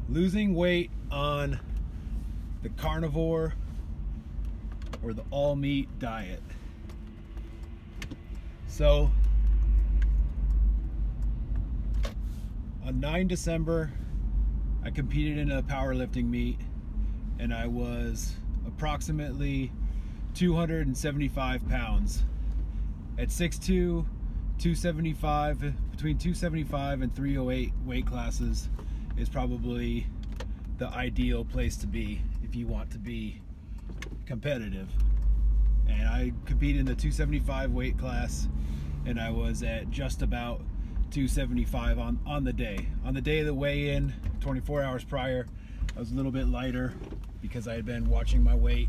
losing weight on the carnivore or the all meat diet. So on 9 December, I competed in a powerlifting meet, and I was approximately 275 pounds. At 6'2", 275, between 275 and 308 weight classes is probably the ideal place to be if you want to be competitive. And I competed in the 275 weight class, and I was at just about 275 on the day. On the day of the weigh-in, 24 hours prior, I was a little bit lighter because I had been watching my weight.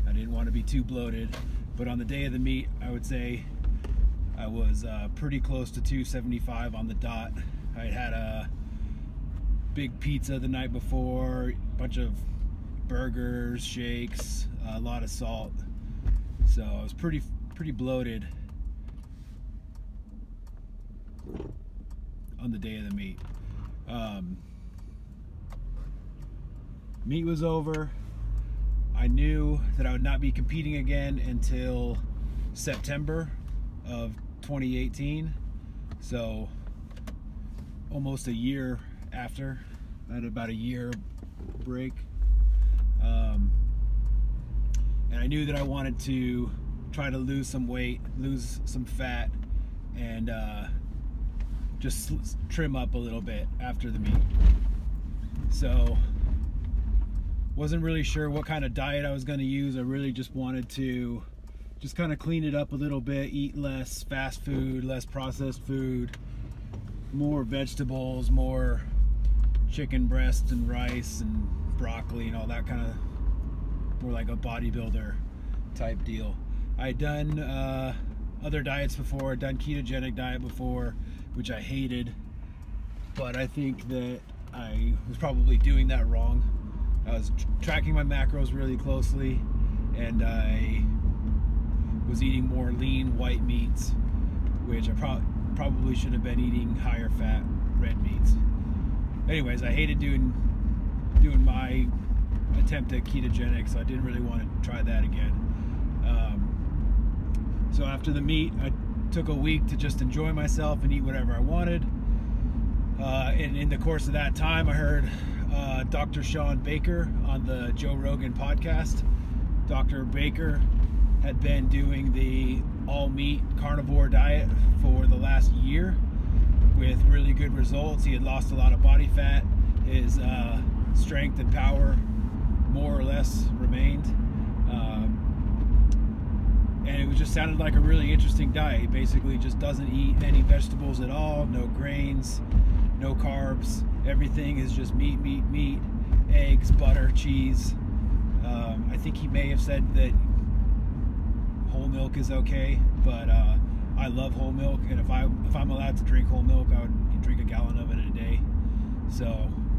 I didn't want to be too bloated. But on the day of the meet, I would say I was pretty close to 275 on the dot. I had a big pizza the night before, a bunch of burgers, shakes, a lot of salt. So I was pretty bloated on the day of the meet. Meet was over. I knew that I would not be competing again until September of 2018. So almost a year after. I had about a year break. And I knew that I wanted to try to lose some weight, lose some fat, and just trim up a little bit after the meet. So wasn't really sure what kind of diet I was going to use. I really just wanted to just kind of clean it up a little bit, eat less fast food, less processed food, more vegetables, more chicken breast and rice and broccoli and all that kind of, more like a bodybuilder type deal. I had done other diets before. I'd done ketogenic diet before, which I hated, but I think that I was probably doing that wrong. I was tracking my macros really closely, and I was eating more lean white meats, which I probably should have been eating higher fat red meats. Anyways, I hated doing my attempt at ketogenic, so I didn't really want to try that again. So after the meet, I took a week to just enjoy myself and eat whatever I wanted. And in the course of that time, I heard Dr. Shaun Baker on the Joe Rogan podcast. Dr. Baker had been doing the all-meat carnivore diet for the last year with really good results. He had lost a lot of body fat. His strength and power more or less remained. And it just sounded like a really interesting diet. He basically just doesn't eat any vegetables at all, no grains, no carbs. Everything is just meat, eggs, butter, cheese. I think he may have said that whole milk is okay, but I love whole milk, and if I'm allowed to drink whole milk, I would drink a gallon of it a day. So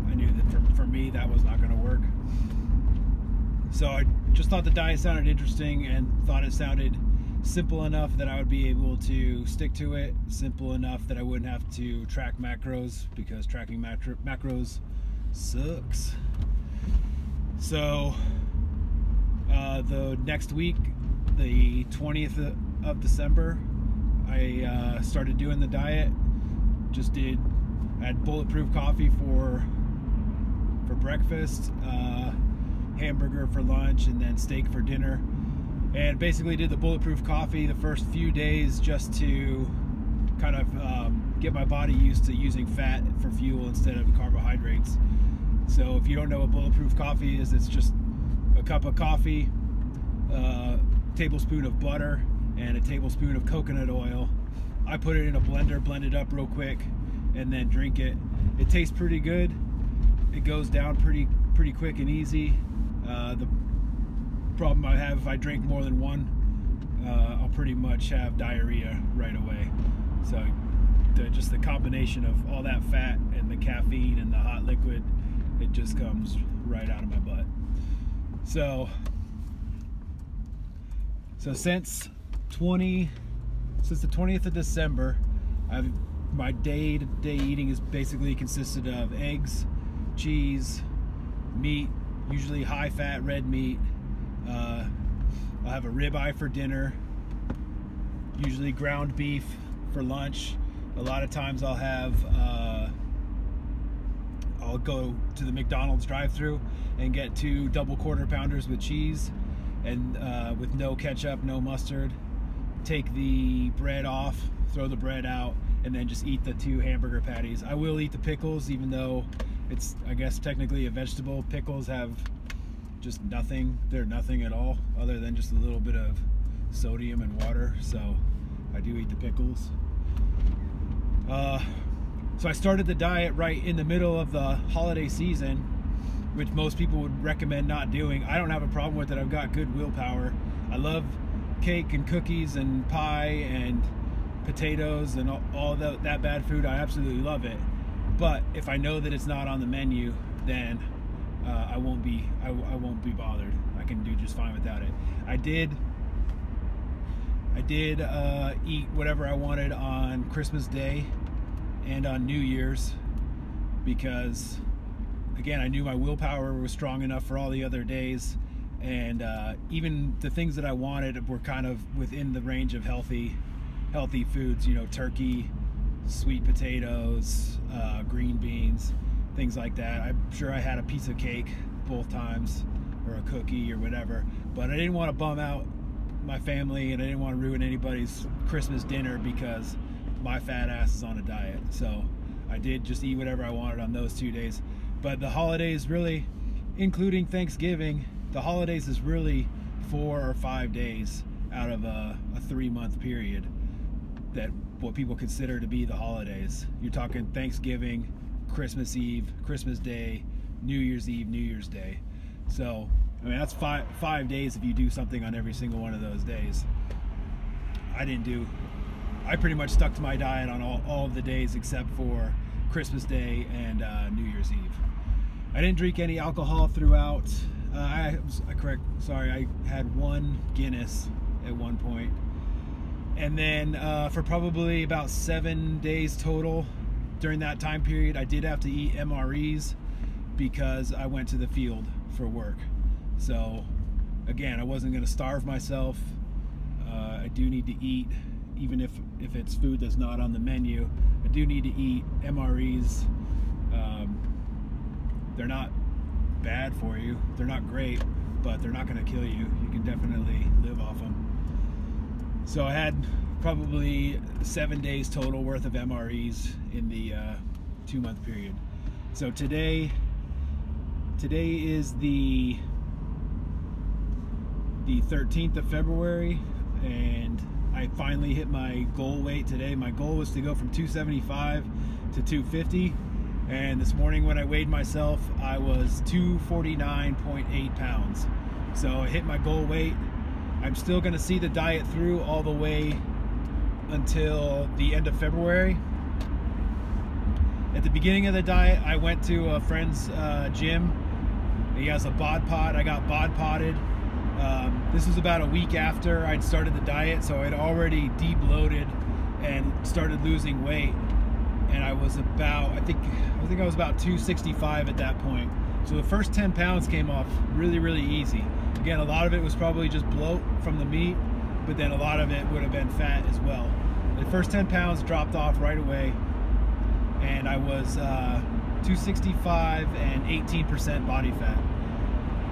I knew that for me that was not going to work. So I just thought the diet sounded interesting and thought it sounded simple enough that I would be able to stick to it, simple enough that I wouldn't have to track macros, because tracking macros sucks. So the next week, the 20th of December, I started doing the diet. I had Bulletproof Coffee for breakfast, hamburger for lunch, and then steak for dinner. And basically did the Bulletproof Coffee the first few days just to kind of get my body used to using fat for fuel instead of carbohydrates. So if you don't know what Bulletproof Coffee is, it's just a cup of coffee, a tablespoon of butter, and a tablespoon of coconut oil. I put it in a blender, blend it up real quick, and then drink it. It tastes pretty good. It goes down pretty quick and easy. The problem I have, if I drink more than one, I'll pretty much have diarrhea right away. So just the combination of all that fat and the caffeine and the hot liquid, it just comes right out of my butt. So since the 20th of December, my day-to-day eating is basically consisted of eggs, cheese, meat, usually high fat red meat. I'll have a ribeye for dinner, usually ground beef for lunch. A lot of times I'll have I'll go to the McDonald's drive-thru and get 2 double quarter pounders with cheese and with no ketchup, no mustard. Take the bread off, throw the bread out, and then just eat the 2 hamburger patties. I will eat the pickles, even though it's, I guess, technically a vegetable. Pickles have just nothing. They're nothing at all other than just a little bit of sodium and water. So I do eat the pickles. So I started the diet right in the middle of the holiday season, which most people would recommend not doing. I don't have a problem with it. I've got good willpower. I love cake and cookies and pie and potatoes and all that bad food. I absolutely love it. But if I know that it's not on the menu, then I won't be bothered. I can do just fine without it. I did eat whatever I wanted on Christmas Day and on New Year's, because again, I knew my willpower was strong enough for all the other days, and even the things that I wanted were kind of within the range of healthy foods. You know, turkey, sweet potatoes, green beans, things like that. I'm sure I had a piece of cake both times, or a cookie or whatever, but I didn't want to bum out my family, and I didn't want to ruin anybody's Christmas dinner because my fat ass is on a diet. So I did just eat whatever I wanted on those 2 days. But the holidays, really, including Thanksgiving, the holidays is really 4 or 5 days out of a 3-month period that what people consider to be the holidays. You're talking Thanksgiving, Christmas Eve, Christmas Day, New Year's Eve, New Year's Day. So I mean, that's 5 days if you do something on every single one of those days. I pretty much stuck to my diet on all of the days except for Christmas Day and New Year's Eve. I didn't drink any alcohol throughout. I had 1 Guinness at one point. And then for probably about 7 days total during that time period, I did have to eat MREs because I went to the field for work. So again, I wasn't going to starve myself. I do need to eat, even if it's food that's not on the menu. I do need to eat MREs. They're not bad for you. They're not great, but they're not going to kill you. You can definitely live off them. So I had probably 7 days total worth of MREs in the 2-month period. So today is the 13th of February, and I finally hit my goal weight today. My goal was to go from 275 to 250, and this morning when I weighed myself, I was 249.8 pounds. So I hit my goal weight. I'm still going to see the diet through all the way until the end of February. At the beginning of the diet, I went to a friend's gym. He has a bod pod. I got bod podded. This was about a week after I'd started the diet, so I'd already de-bloated and started losing weight. And I was about, I think I was about 265 at that point. So the first 10 pounds came off really, really easy. Again, a lot of it was probably just bloat from the meat, but then a lot of it would have been fat as well. The first 10 pounds dropped off right away, and I was 265 and 18% body fat.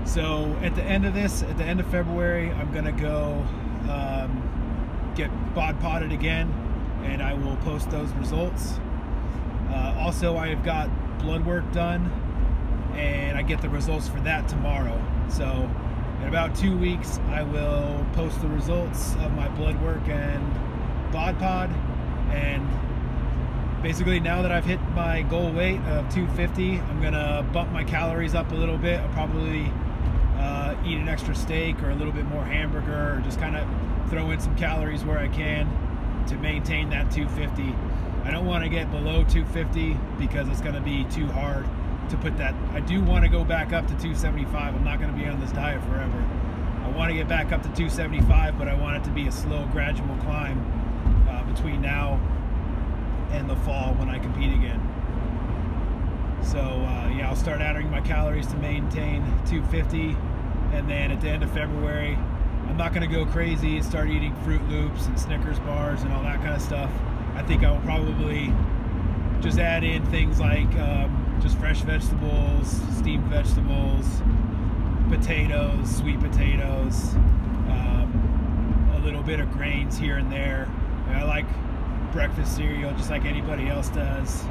So at the end of February, I'm gonna go get bod potted again, and I will post those results. Also, I have got blood work done, and I get the results for that tomorrow. So in about 2 weeks, I will post the results of my blood work and bod pod. And basically, now that I've hit my goal weight of 250, I'm gonna bump my calories up a little bit. I'll probably eat an extra steak or a little bit more hamburger, or just kind of throw in some calories where I can to maintain that 250. I don't want to get below 250 because it's going to be too hard to put that. I do want to go back up to 275. I'm not going to be on this diet forever. I want to get back up to 275, but I want it to be a slow, gradual climb between now and the fall when I compete again. So yeah, I'll start adding my calories to maintain 250, and then at the end of February, I'm not going to go crazy and start eating Fruit Loops and Snickers bars and all that kind of stuff. I think I will probably just add in things like just fresh vegetables, steamed vegetables, potatoes, sweet potatoes, a little bit of grains here and there. I like breakfast cereal just like anybody else does,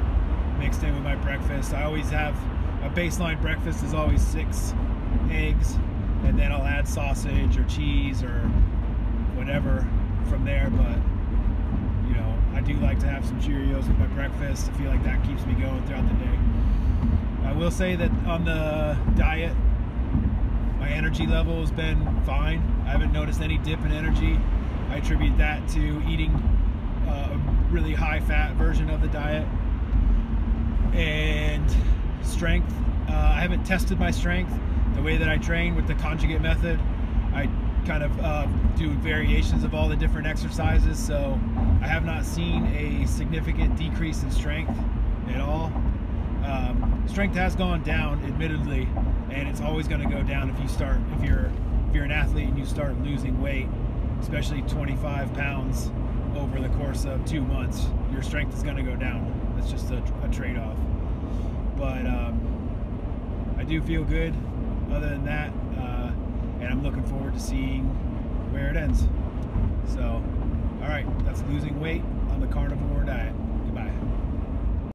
mixed in with my breakfast. I always have a baseline breakfast is always 6 eggs, and then I'll add sausage or cheese or whatever from there. But you know, I do like to have some Cheerios with my breakfast. I feel like that keeps me going throughout the day. I will say that on the diet, my energy level has been fine. I haven't noticed any dip in energy. I attribute that to eating a really high fat version of the diet. And strength, I haven't tested my strength. The way that I train with the conjugate method, I kind of do variations of all the different exercises, so I have not seen a significant decrease in strength at all. Strength has gone down, admittedly, and it's always going to go down if you're an athlete and you start losing weight, especially 25 pounds over the course of 2 months. Your strength is going to go down. That's just a trade-off. But I do feel good other than that, and I'm looking forward to seeing where it ends. So, all right, that's losing weight on the carnivore diet.